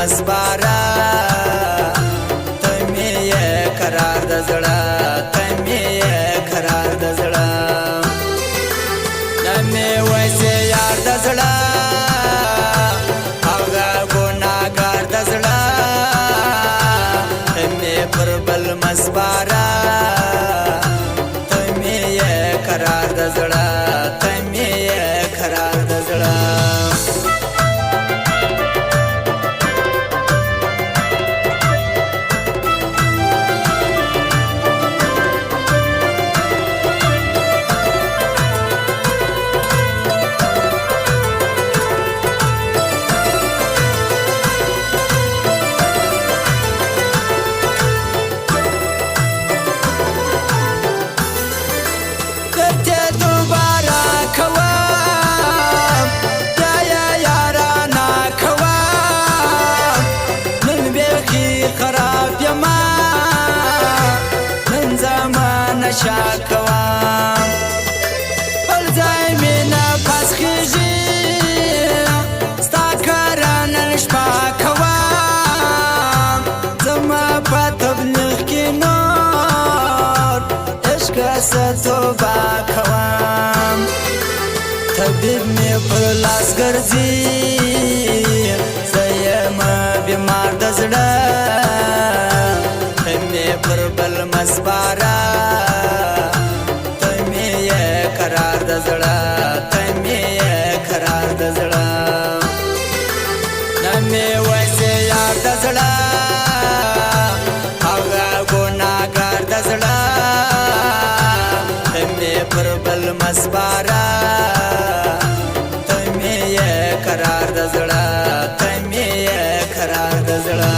مسبارا تمي قرار د زړه تمي قرار د زړه نمي وسه یار د زړه هغه ګناګار د زړه تمي پر بل مسبارا تمي قرار د زړه تمي قرار د زړه شاکوام بل ځای مینا پس خیږي ستا کارانه شپه کوم زما په تبلیغ کې نور عشقه څه توبه کوم طبیب مې پر لاس ګرځي زه یمه بیمار د زړه مې پر بل مسبارا قرار د زړه تمي قرار د زړه نمي وسه یار د زړه هغه ګناګار د زړه تمي پر بل مسبارا تمي قرار د زړه تمي قرار د زړه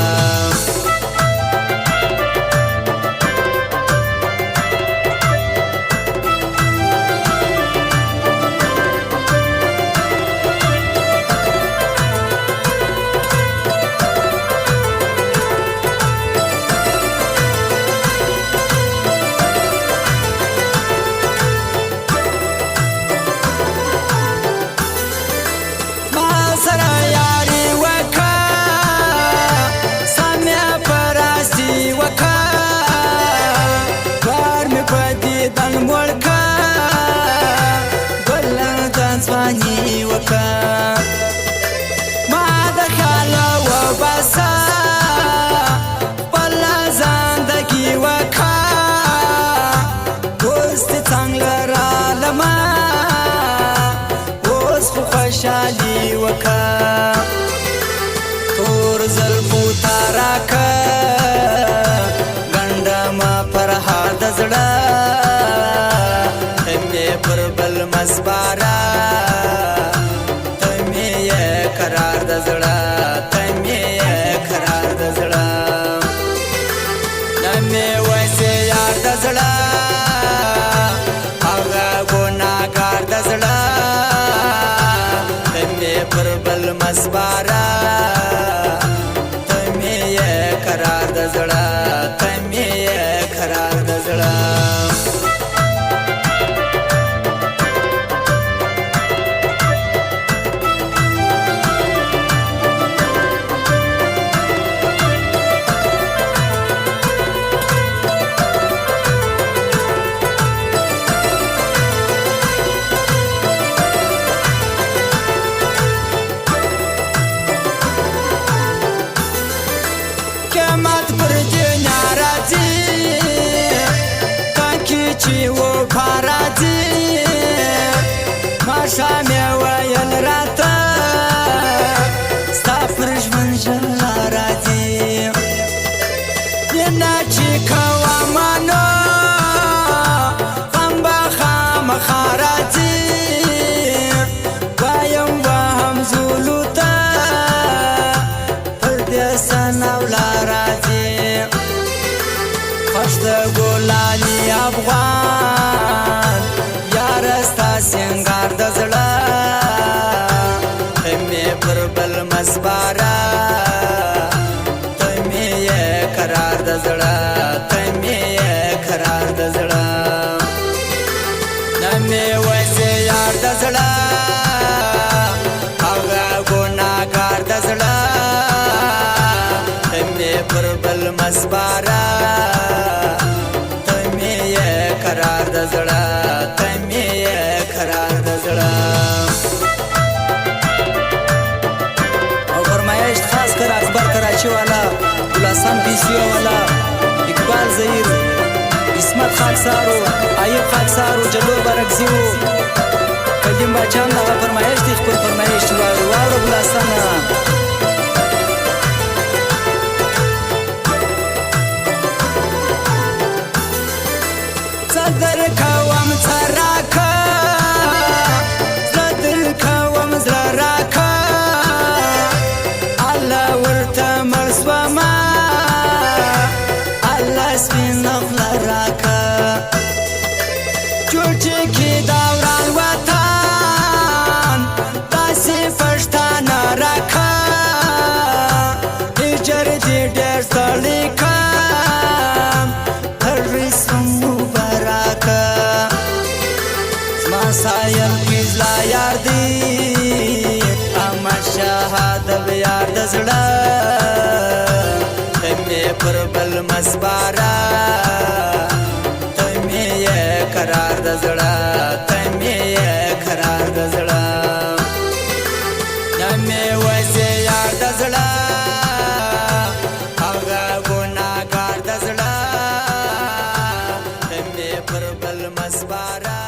ما د خاله و بسا بل زندگی وکا دوست څنګه را لما اوس خو خوشالي وکا تور زلفو تاراکا ګنډه ما پر هاد زړه مې پر بل مسبارا قرار د زړه تمي قرار د زړه نمي وسه یار د زړه هغه ګناګار د زړه تمي پر بل مسبارا تمي قرار د زړه تمي قرار د زړه قیامت پر دنیا راځي کانکي چې و پارازي ماشه مې ویل راته ستا پر ژوند ژړا راځي مینه چې کومه غم به خامخا راځي وایم وهم زولو ته پر دې سناوله ګلالي افغان یار ستا سنگار د زړه مې پر بل مسبارا تمي قرار د زړه تمي قرار د زړه نمي وسه یار د زړه هغه ګناګار د زړه مسپارا تمه قرار د زړه تمه قرار د زړه او فرمایش خاص کر اکبر کراچی والا گلاسان بیسیو والا اقبال زهیر اسمت خاکسارو ایوب خاکسارو جلو برکزیو قدیم بچان دا فرمایش دی خپل فرمایش واورو گلاسان صدر کوم تراکا صدر کوم زراکا الله ورته مرسوما الله سپین خلراکا چوچی کی دوران وطن داسی پښتان راکا اجر دې ډېر ستړی سایل کیزلا یار دی اما شهاد بیار د زړه تمه پر بل مسپارا تمه قرار د زړه تمه قرار د زړه تمه وځي یار د زړه هغه ګناګار د زړه تمه پر بل مسپارا